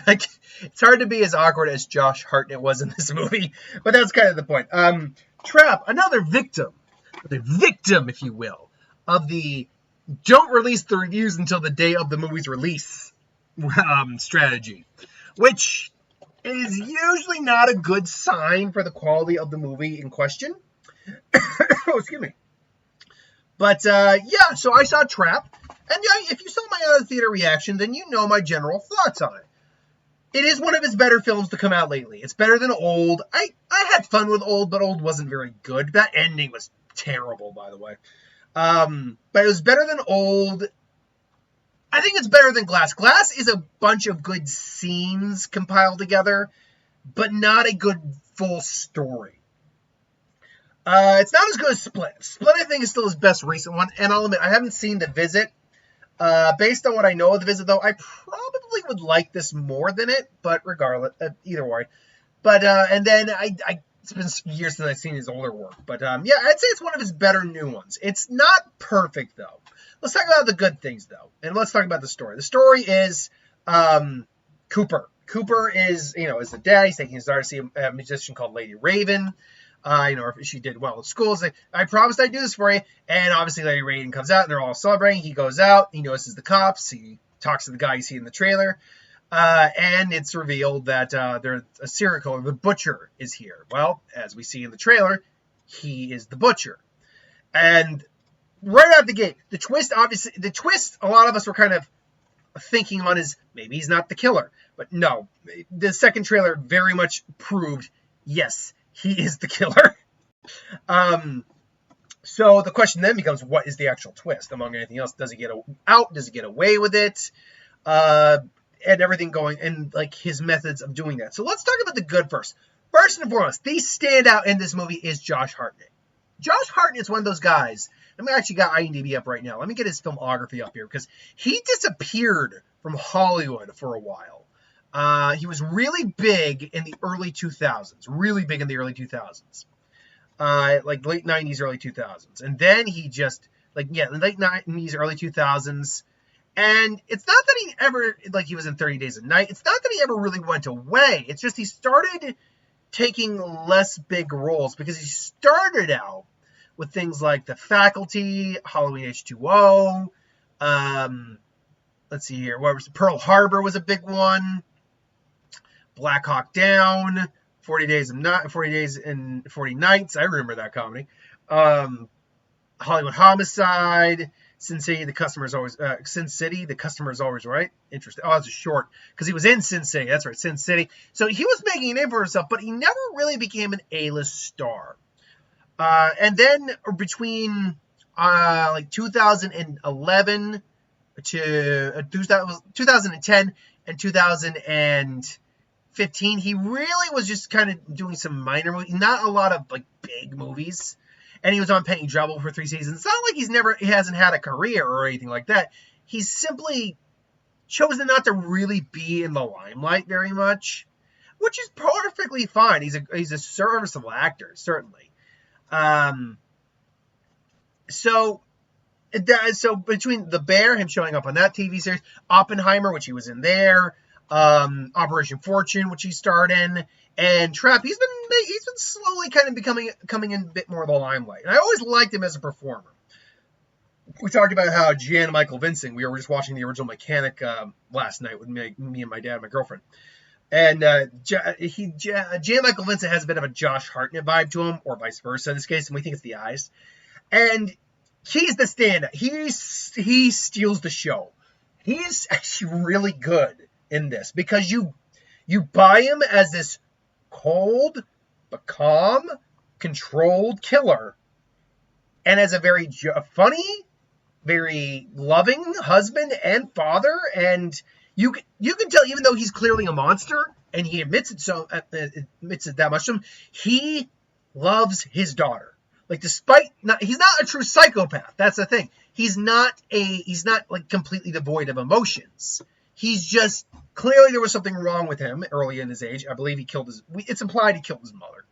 Like, it's hard to be as awkward as Josh Hartnett was in this movie, but that's kind of the point. Trap, another victim, if you will, of the don't release the reviews until the day of the movie's release strategy, which is usually not a good sign for the quality of the movie in question. Oh, excuse me. But, yeah, so I saw Trap, and yeah, if you saw my other theater reaction, then you know my general thoughts on it. It is one of his better films to come out lately. It's better than Old. I had fun with Old, but Old wasn't very good. That ending was terrible, by the way. But it was better than Old. I think it's better than Glass. Glass is a bunch of good scenes compiled together, but not a good full story. It's not as good as Split. Split, I think, is still his best recent one, and I'll admit, I haven't seen The Visit. Based on what I know of The Visit, though, I probably would like this more than it, but regardless, either way. But, and then it's been years since I've seen his older work, but, yeah, I'd say it's one of his better new ones. It's not perfect, though. Let's talk about the good things, though, and let's talk about the story. The story is, Cooper. Cooper is the dad. He's taking his daughter to see a musician called Lady Raven. If she did well at school, it's like, I promised I'd do this for you. And obviously Lady Raven comes out and they're all celebrating. He goes out, he notices the cops, he talks to the guy you see in the trailer. And it's revealed that there's a serial killer, the Butcher, is here. Well, as we see in the trailer, he is the Butcher. And right out the gate, the twist, a lot of us were kind of thinking on is maybe he's not the killer. But no, the second trailer very much proved, yes, he is the killer. So the question then becomes, what is the actual twist among anything else? Does he get out? Does he get away with it? And everything going, and like his methods of doing that. So let's talk about the good first. First and foremost, the standout in this movie is Josh Hartnett. Josh Hartnett is one of those guys. I actually got IMDb up right now. Let me get his filmography up here, because he disappeared from Hollywood for a while. He was really big in the early 2000s. Really big in the early 2000s. Like late 90s, early 2000s. And then he just, late 90s, early 2000s. And it's not that he ever, he was in 30 Days a Night. It's not that he ever really went away. It's just he started taking less big roles, because he started out with things like The Faculty, Halloween H2O. Let's see here. Pearl Harbor was a big one. Black Hawk Down, 40 Days and 40 Nights. I remember that comedy. Hollywood Homicide, Sin City, the customer is always right. Interesting. Oh, that's a short, because he was in Sin City. That's right, Sin City. So he was making a name for himself, but he never really became an A-list star. And then between 2011 to 2010 and 2015, he really was just kind of doing some minor movies, not a lot of big movies. And he was on Penny Dreadful for 3 seasons. It's not like he hasn't had a career or anything like that. He's simply chosen not to really be in the limelight very much, which is perfectly fine. He's a serviceable actor, certainly. So between The Bear, him showing up on that TV series, Oppenheimer, which he was in there, Operation Fortune, which he starred in, and Trap, he's been slowly kind of coming in a bit more of the limelight. And I always liked him as a performer. We talked about how Jan Michael Vincent, we were just watching the original Mechanic last night with me and my dad and my girlfriend. And Jan Michael Vincent has a bit of a Josh Hartnett vibe to him, or vice versa in this case, and we think it's the eyes. And he's the stand-up. He steals the show. He's actually really good in this, because you buy him as this cold but calm, controlled killer, and as a very funny, very loving husband and father. And you can tell, even though he's clearly a monster, and he admits it that much to him, he loves his daughter. He's not a true psychopath. That's the thing. He's not completely devoid of emotions. He's just, clearly there was something wrong with him early in his age. I believe it's implied he killed his mother.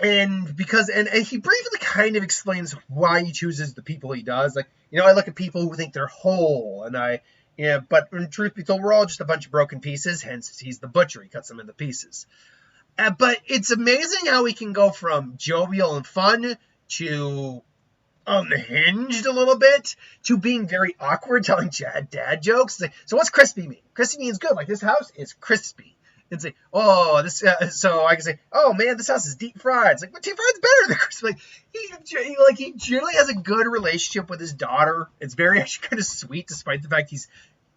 And because and he briefly kind of explains why he chooses the people he does. Like, I look at people who think they're whole, and but in truth be told, we're all just a bunch of broken pieces. Hence, he's the butcher. He cuts them into pieces. But it's amazing how he can go from jovial and fun to unhinged a little bit to being very awkward, telling dad jokes. Like, so what's crispy mean? Crispy means good. Like, this house is crispy. And say, oh, this. So I can say, oh man, this house is deep fried. It's like, but deep fried's better than crispy. Like, he generally has a good relationship with his daughter. It's very actually kind of sweet, despite the fact he's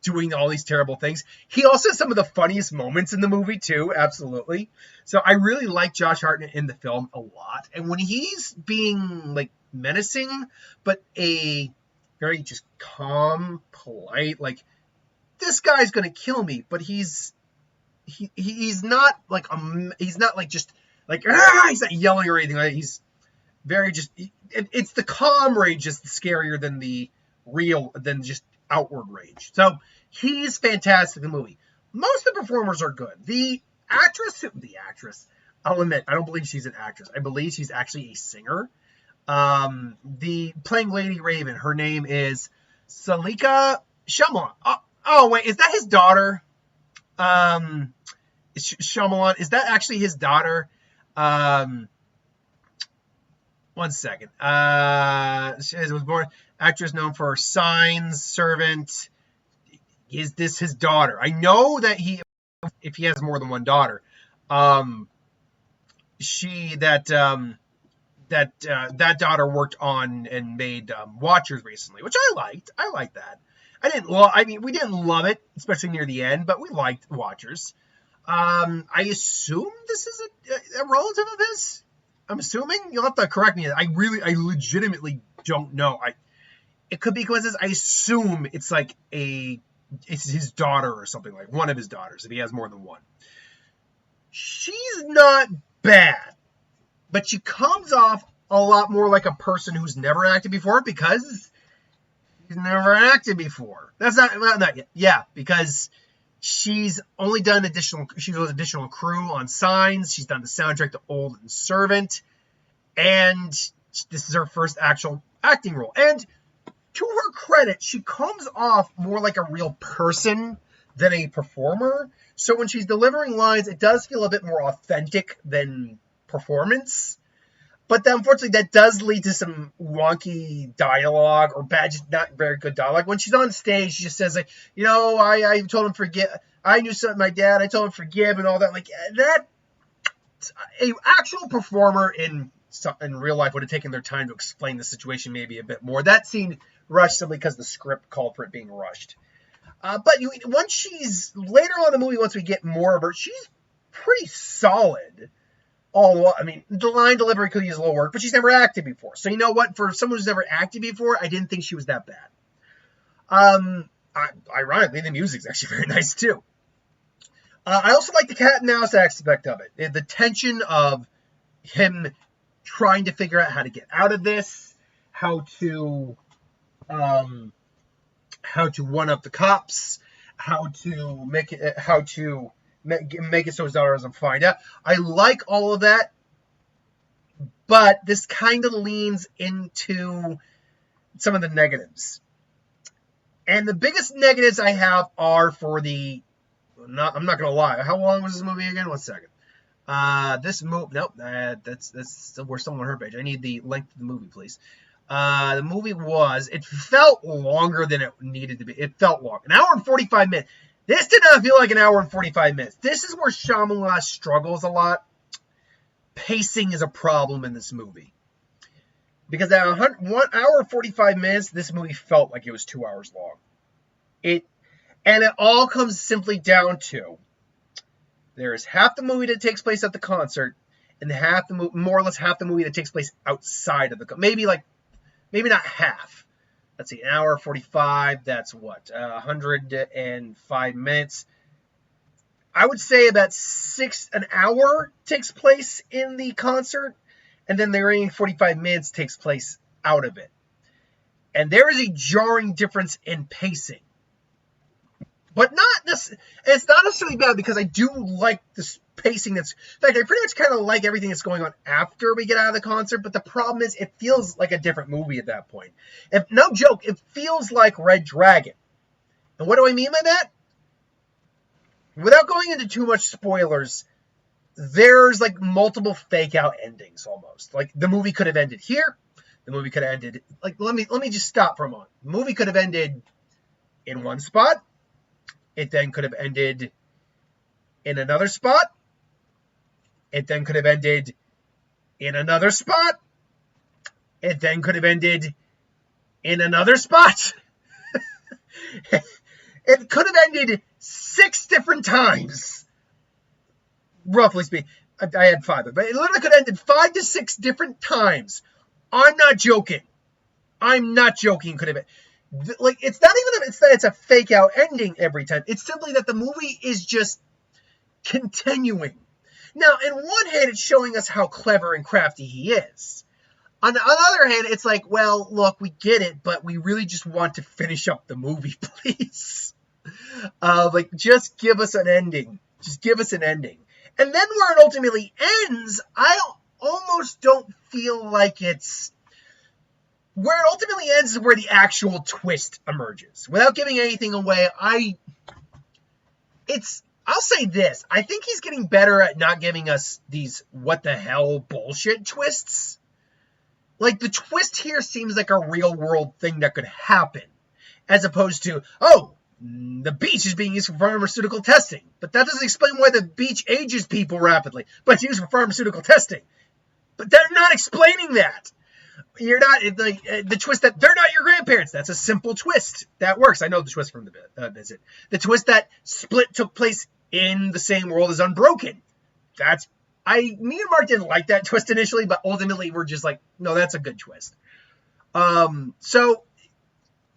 doing all these terrible things. He also has some of the funniest moments in the movie too. Absolutely. So I really like Josh Hartnett in the film a lot. And when he's being like menacing, but a very just calm, polite, like, this guy's gonna kill me, but he's not like he's not like just like he's not yelling or anything. Like, he's very just. It's the calm rage that's scarier than the than just outward rage. So he's fantastic in the movie. Most of the performers are good. The actress. I'll admit, I don't believe she's an actress. I believe she's actually a singer. The playing Lady Raven, her name is Salika Shyamalan. Oh wait, is that his daughter? Shyamalan, is that actually his daughter? 1 second. She was born actress known for Signs, Servant. Is this his daughter? I know that if he has more than one daughter, that daughter worked on and made Watchers recently, which I liked. I liked that. We didn't love it, especially near the end, but we liked Watchers. I assume this is a relative of his. I'm assuming. You'll have to correct me. I legitimately don't know. It could be coincidence. I assume it's like it's his daughter or something, like one of his daughters, if he has more than one. She's not bad, but she comes off a lot more like a person who's never acted before, because she's never acted before. That's not yet. Yeah, because she's only done additional crew on Signs. She's done the soundtrack to Old and Servant, and this is her first actual acting role. And to her credit, she comes off more like a real person than a performer. So when she's delivering lines, it does feel a bit more authentic than performance. But then, unfortunately, that does lead to some wonky dialogue or just not very good dialogue. When she's on stage, she just says, like, I told him forgive. I knew something, my dad. I told him forgive and all that. Like, that, a actual performer in real life would have taken their time to explain the situation maybe a bit more. That scene rushed simply because the script called for it being rushed. But once she's later on in the movie, once we get more of her, she's pretty solid. The line delivery could use a little work, but she's never acted before. So you know what? For someone who's never acted before, I didn't think she was that bad. Ironically, the music's actually very nice too. I also like the cat and mouse aspect of it. The tension of him trying to figure out how to get out of this, how to one up the cops, how to make it so his daughter doesn't find out. I like all of that, but this kind of leans into some of the negatives. And the biggest negatives I have are for I'm not going to lie. How long was this movie again? 1 second. This movie, nope, we're still on her page. I need the length of the movie, please. The movie it felt longer than it needed to be. It felt long. 1 hour and 45 minutes. This did not feel like 1 hour and 45 minutes. This is where Shyamalan struggles a lot. Pacing is a problem in this movie. Because at 1 hour and 45 minutes, this movie felt like it was 2 hours long. And it all comes simply down to, there is half the movie that takes place at the concert, and more or less half the movie that takes place outside of the concert. Maybe not half. Let's see, 1 hour 45, that's what? 105 minutes. I would say about an hour takes place in the concert, and then the remaining 45 minutes takes place out of it. And there is a jarring difference in pacing. But not this. It's not necessarily bad because I do like this pacing. In fact, I pretty much kind of like everything that's going on after we get out of the concert. But the problem is, it feels like a different movie at that point. No joke, it feels like Red Dragon. And what do I mean by that? Without going into too much spoilers, there's like multiple fake out endings almost. Like the movie could have ended here. The movie could have ended. Like let me just stop for a moment. The movie could have ended in one spot. It then could have ended in another spot. It then could have ended in another spot. It then could have ended in another spot. It could have ended 6 different times. Roughly speaking. I had 5, but it literally could have ended 5 to 6 different times. I'm not joking. Could have been. Like, it's not even that it's a fake out ending every time. It's simply that the movie is just continuing. Now, in one hand, it's showing us how clever and crafty he is. On the other hand, it's like, well, look, we get it, but we really just want to finish up the movie, please. Like, just give us an ending. Just give us an ending. And then where it ultimately ends, I almost don't feel like it's... Where it ultimately ends is where the actual twist emerges. Without giving anything away, I'll say this. I think he's getting better at not giving us these what the hell bullshit twists. Like, the twist here seems like a real world thing that could happen. As opposed to, the beach is being used for pharmaceutical testing. But that doesn't explain why the beach ages people rapidly. But it's used for pharmaceutical testing. But they're not explaining that. You're not, the twist that they're not your grandparents. That's a simple twist. That works. I know the twist from the visit. The twist that Split took place in the same world as Unbroken. Me and Mark didn't like that twist initially, but ultimately we're just like, no, that's a good twist. So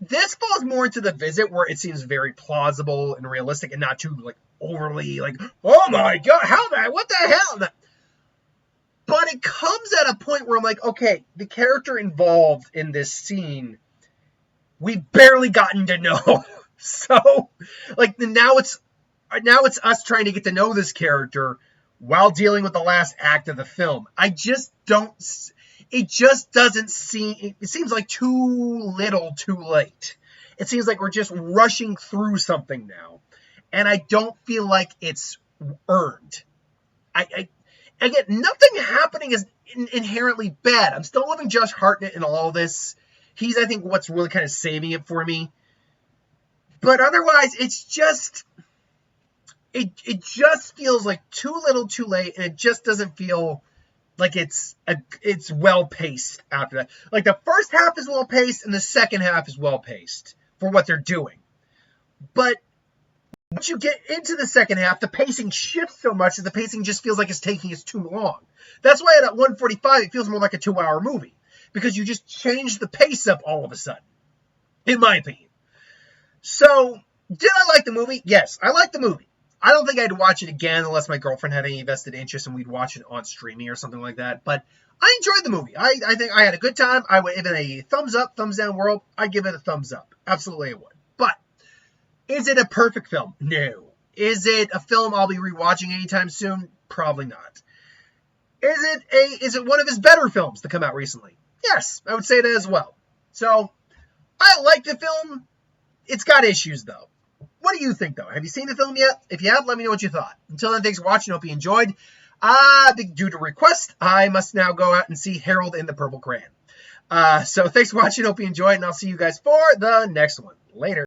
this falls more into the visit where it seems very plausible and realistic and not too like overly like, oh my God, what the hell? But it comes at a point where I'm like, okay, the character involved in this scene, we've barely gotten to know. So, like, now it's us trying to get to know this character while dealing with the last act of the film. It just doesn't seem, it seems like too little too late. It seems like we're just rushing through something now. And I don't feel like it's earned. Again, nothing happening is inherently bad. I'm still loving Josh Hartnett in all this. He's, I think, what's really kind of saving it for me. But otherwise, it's just... It just feels like too little too late, and it just doesn't feel like it's well-paced after that. Like, the first half is well-paced, and the second half is well-paced for what they're doing. But... once you get into the second half, the pacing shifts so much that the pacing just feels like it's taking us too long. That's why at 1:45, it feels more like a 2-hour movie. Because you just changed the pace up all of a sudden. In my opinion. So, did I like the movie? Yes, I liked the movie. I don't think I'd watch it again unless my girlfriend had any vested interest and we'd watch it on streaming or something like that. But I enjoyed the movie. I think I had a good time. I would give it a thumbs up, thumbs down world. I'd give it a thumbs up. Absolutely I would. But... is it a perfect film? No. Is it a film I'll be rewatching anytime soon? Probably not. Is it one of his better films to come out recently? Yes, I would say that as well. So, I like the film. It's got issues, though. What do you think, though? Have you seen the film yet? If you have, let me know what you thought. Until then, thanks for watching. Hope you enjoyed. Due to request, I must now go out and see Harold in the Purple Crayon. So, thanks for watching. Hope you enjoyed, and I'll see you guys for the next one. Later.